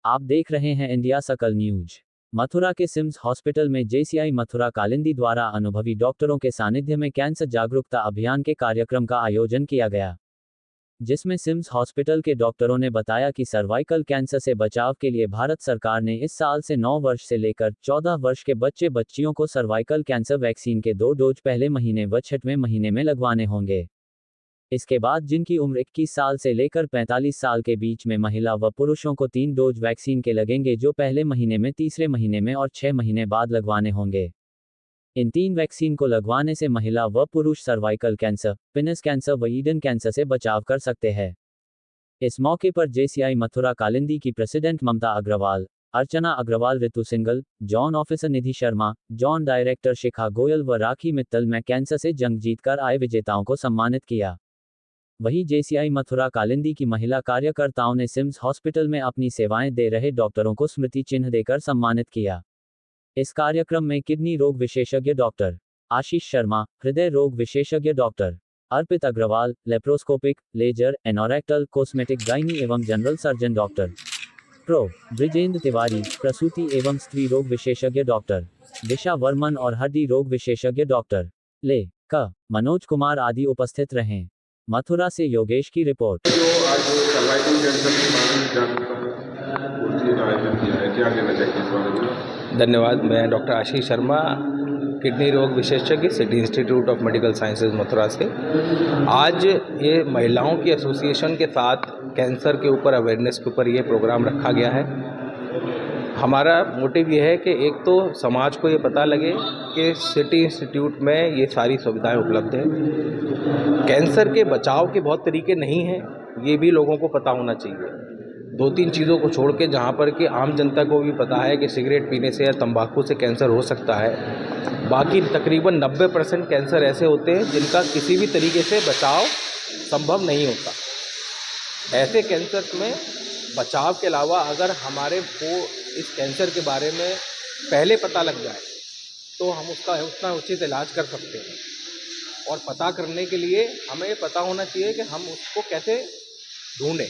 आप देख रहे हैं इंडिया सकल न्यूज। मथुरा के सिम्स हॉस्पिटल में जेसीआई मथुरा कालिंदी द्वारा अनुभवी डॉक्टरों के सानिध्य में कैंसर जागरूकता अभियान के कार्यक्रम का आयोजन किया गया, जिसमें सिम्स हॉस्पिटल के डॉक्टरों ने बताया कि सर्वाइकल कैंसर से बचाव के लिए भारत सरकार ने इस साल से 9 वर्ष से लेकर 14 वर्ष के बच्चे बच्चियों को सर्वाइकल कैंसर वैक्सीन के 2 डोज पहले महीने व 6वें महीने में लगवाने होंगे। इसके बाद जिनकी उम्र 21 साल से लेकर 45 साल के बीच में महिला व पुरुषों को 3 डोज वैक्सीन के लगेंगे, जो पहले महीने में, तीसरे महीने में और 6 महीने बाद लगवाने होंगे। इन 3 वैक्सीन को लगवाने से महिला व पुरुष सर्वाइकल कैंसर, पिनस कैंसर व ईडन कैंसर से बचाव कर सकते हैं। इस मौके पर जेसीआई मथुरा कालिंदी की प्रेसिडेंट ममता अग्रवाल, अर्चना अग्रवाल, ऋतु सिंगल, जॉन ऑफिसर निधि शर्मा, जॉन डायरेक्टर शिखा गोयल व राखी मित्तल में कैंसर से जंग जीतकर आए विजेताओं को सम्मानित किया। वहीं जेसीआई मथुरा कालिंदी की महिला कार्यकर्ताओं ने सिम्स हॉस्पिटल में अपनी सेवाएं दे रहे डॉक्टरों को स्मृति चिन्ह देकर सम्मानित किया। इस कार्यक्रम में किडनी रोग विशेषज्ञ डॉक्टर आशीष शर्मा, हृदय रोग विशेषज्ञ doctor Arpit Agrawal, laparoscopic, laser, anorectal, cosmetic gynae एवं general surgeon doctor prof Brijendra Tiwari, प्रसूति एवं स्त्री रोग विशेषज्ञ डॉक्टर दिशा वर्मन और हड्डी रोग विशेषज्ञ डॉक्टर ले क मनोज कुमार आदि उपस्थित रहे। मथुरा से योगेश की रिपोर्ट। जो आज सर्वाइकल कैंसर के बारे में जागरूकता गोष्ठी का आयोजन किया है, क्या कहना चाहिए इस बारे में? धन्यवाद। मैं डॉक्टर आशीष शर्मा, किडनी रोग विशेषज्ञ, city institute of medical sciences Mathura से। आज ये महिलाओं की एसोसिएशन के साथ कैंसर के ऊपर अवेयरनेस के ऊपर ये प्रोग्राम रखा गया है। हमारा मोटिव ये है कि एक तो समाज को ये पता लगे कि सिटी इंस्टीट्यूट में ये सारी सुविधाएं उपलब्ध हैं। कैंसर के बचाव के बहुत तरीके नहीं हैं, ये भी लोगों को पता होना चाहिए। 2-3 चीज़ों को छोड़ के, जहाँ पर कि आम जनता को भी पता है कि सिगरेट पीने से या तंबाकू से कैंसर हो सकता है, बाकी तकरीबन 90% कैंसर ऐसे होते हैं जिनका किसी भी तरीके से बचाव संभव नहीं होता। ऐसे कैंसर में बचाव के अलावा अगर हमारे को इस कैंसर के बारे में पहले पता लग जाए तो हम उसका उतना उचित इलाज कर सकते हैं। और पता करने के लिए हमें पता होना चाहिए कि हम उसको कैसे ढूंढें।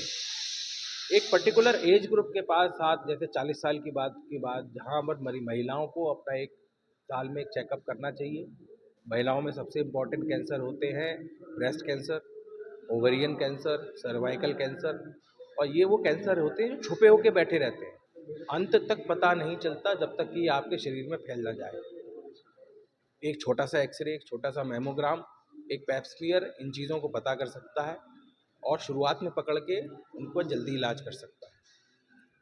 एक पर्टिकुलर एज ग्रुप के पास साथ, जैसे 40 साल की बाद जहाँ पर महिलाओं को अपना एक साल में चेकअप करना चाहिए। महिलाओं में सबसे इम्पॉर्टेंट कैंसर होते हैं breast cancer, ovarian cancer, cervical cancer, और ये वो कैंसर होते हैं जो छुपे होके बैठे रहते हैं, अंत तक पता नहीं चलता जब तक कि आपके शरीर में फैल ना जाए। एक छोटा सा एक्सरे, एक छोटा सा मेमोग्राम, एक पैप स्मीयर इन चीज़ों को पता कर सकता है और शुरुआत में पकड़ के उनको जल्दी इलाज कर सकता है।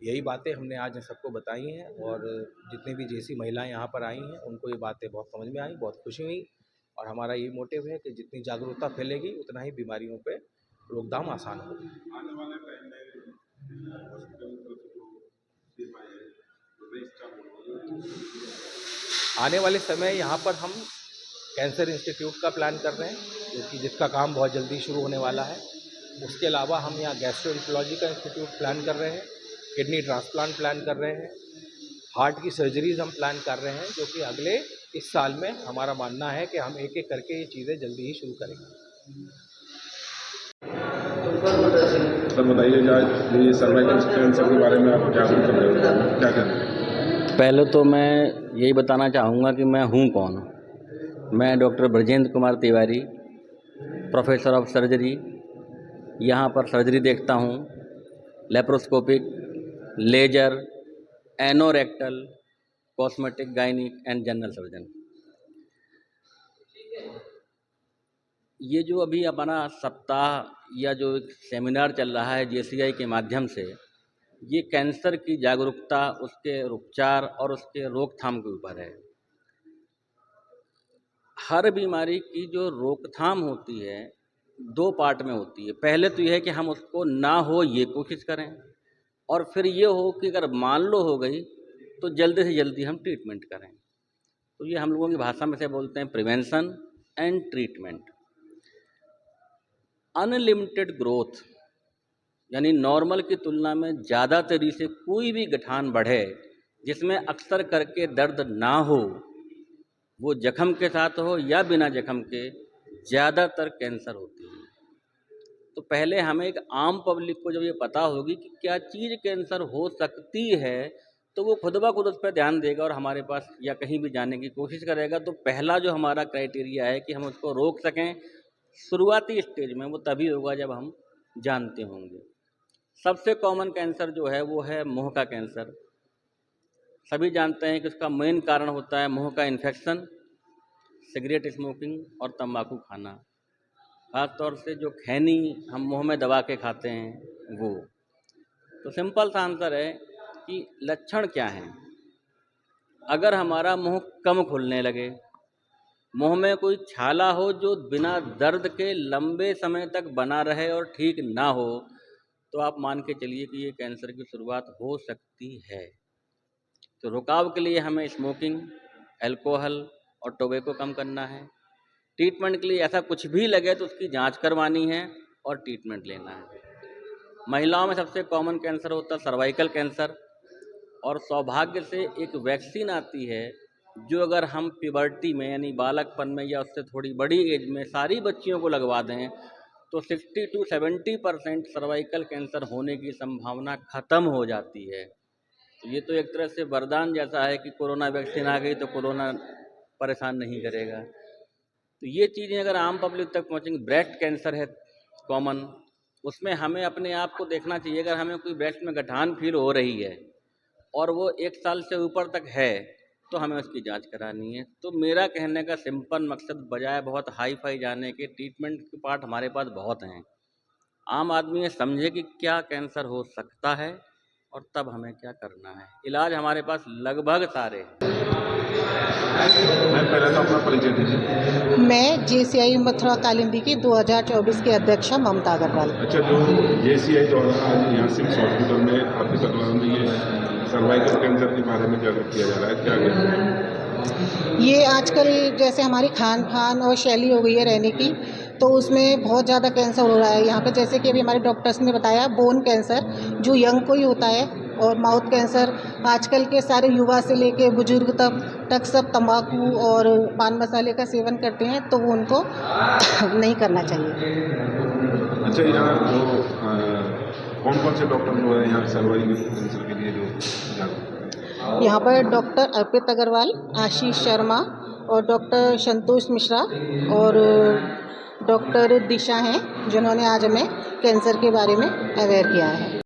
यही बातें हमने आज सबको बताई हैं और जितनी भी जैसी महिलाएं यहाँ पर आई हैं उनको ये बातें बहुत समझ में आई, बहुत खुशी हुई। और हमारा ये मोटिव है कि जितनी जागरूकता फैलेगी उतना ही बीमारियों पे रोकथाम आसान होगी। आने वाले टाइम में हॉस्पिटल को सेवाएं आने वाले समय यहाँ पर हम कैंसर इंस्टीट्यूट का प्लान कर रहे हैं, जिसका काम बहुत जल्दी शुरू होने वाला है। उसके अलावा हम यहाँ गैस्ट्रोएंटरोलॉजी का इंस्टीट्यूट प्लान कर रहे हैं, किडनी ट्रांसप्लांट प्लान कर रहे हैं, हार्ट की सर्जरीज हम प्लान कर रहे हैं, जो कि अगले इस साल में हमारा मानना है कि हम एक एक करके ये चीज़ें जल्दी ही शुरू करेंगे। सर बताइए, ये सर्वाइकल कैंसर के बारे में आप जागरूक कर रहे हो, क्या कहते हैं? पहले तो मैं यही बताना चाहूँगा कि मैं हूँ कौन। मैं doctor Brajendra Kumar Tiwari, professor of surgery, यहाँ पर सर्जरी देखता हूँ, laparoscopic, laser, anorectal, cosmetic, gynaec and general surgeon. ये जो अभी अपना सप्ताह या जो एक सेमिनार चल रहा है जेसीआई के माध्यम से, ये कैंसर की जागरूकता, उसके उपचार और उसके रोकथाम के ऊपर है। हर बीमारी की जो रोकथाम होती है 2 पार्ट में होती है। पहले तो यह है कि हम उसको ना हो ये कोशिश करें, और फिर ये हो कि अगर मान लो हो गई तो जल्दी से जल्दी हम ट्रीटमेंट करें। तो ये हम लोगों की भाषा में से बोलते हैं prevention and treatment. Unlimited growth यानी नॉर्मल की तुलना में ज़्यादा तेजी से कोई भी गठान बढ़े जिसमें अक्सर करके दर्द ना हो, वो जख्म के साथ हो या बिना जख्म के, ज़्यादातर कैंसर होती है। तो पहले हमें एक आम पब्लिक को जब ये पता होगी कि क्या चीज़ कैंसर हो सकती है, तो वो खुद ब खुद उस पर ध्यान देगा और हमारे पास या कहीं भी जाने की कोशिश करेगा। तो पहला जो हमारा क्राइटेरिया है कि हम उसको रोक सकें शुरुआती स्टेज में, वो तभी होगा जब हम जानते होंगे। सबसे कॉमन कैंसर जो है वो है मुंह का कैंसर। सभी जानते हैं कि उसका मेन कारण होता है मुंह का इन्फेक्शन, सिगरेट स्मोकिंग और तंबाकू खाना। ख़ास तौर से जो खैनी हम मुंह में दबा के खाते हैं वो। तो सिंपल सा आंसर है कि लक्षण क्या हैं। अगर हमारा मुंह कम खुलने लगे, मुंह में कोई छाला हो जो बिना दर्द के लंबे समय तक बना रहे और ठीक ना हो, तो आप मान के चलिए कि ये कैंसर की शुरुआत हो सकती है। तो रुकाव के लिए हमें स्मोकिंग, अल्कोहल और टोबैको कम करना है। ट्रीटमेंट के लिए ऐसा कुछ भी लगे तो उसकी जांच करवानी है और ट्रीटमेंट लेना है। महिलाओं में सबसे कॉमन कैंसर होता है सर्वाइकल कैंसर, और सौभाग्य से एक वैक्सीन आती है जो अगर हम प्यूबर्टी में यानी बालकपन में या उससे थोड़ी बड़ी एज में सारी बच्चियों को लगवा दें तो 60 to 70% सर्वाइकल कैंसर होने की संभावना ख़त्म हो जाती है। तो ये तो एक तरह से वरदान जैसा है कि कोरोना वैक्सीन आ गई तो कोरोना परेशान नहीं करेगा। तो ये चीज़ें अगर आम पब्लिक तक पहुँचेंगी। ब्रेस्ट कैंसर है कॉमन, उसमें हमें अपने आप को देखना चाहिए। अगर हमें कोई ब्रेस्ट में गठान फील हो रही है और वो 1 साल से ऊपर तक है तो हमें उसकी जांच करानी है। तो मेरा कहने का सिंपल मकसद, बजाय बहुत हाई फाई जाने के, ट्रीटमेंट के पार्ट हमारे पास बहुत हैं। आम आदमी ये समझे कि क्या कैंसर हो सकता है और तब हमें क्या करना है। इलाज हमारे पास लगभग सारे हैं। मैं पहले तो अपना परिचय दीजिए। मैं जेसीआई मथुरा कालिंदी की 2024 की अध्यक्षा ममता अग्रवाल। अच्छा, जो जेसीआई द्वारा आज यहाँ सिम्स हॉस्पिटल में आपके तकलाव में ये सर्वाइकल कैंसर के बारे में जागरूक किया जा रहा है, क्या कहते हैं? ये आजकल जैसे हमारी खान पान और शैली हो गई है रहने की, तो उसमें बहुत ज़्यादा कैंसर हो रहा है यहाँ पे। जैसे कि अभी हमारे डॉक्टर्स ने बताया, बोन कैंसर जो यंग को ही होता है, और माउथ कैंसर आजकल के सारे युवा से लेके बुजुर्ग तक सब तंबाकू और पान मसाले का सेवन करते हैं, तो वो उनको नहीं करना चाहिए। अच्छा, यहाँ जो कौन कौन से डॉक्टर जो है यहाँ सर्वाइकल कैंसर के लिए जो जागरूक हैं? यहाँ पर डॉक्टर अर्पित अग्रवाल, आशीष शर्मा और डॉक्टर संतोष मिश्रा और डॉक्टर दिशा हैं, जिन्होंने आज हमें कैंसर के बारे में अवेयर किया है।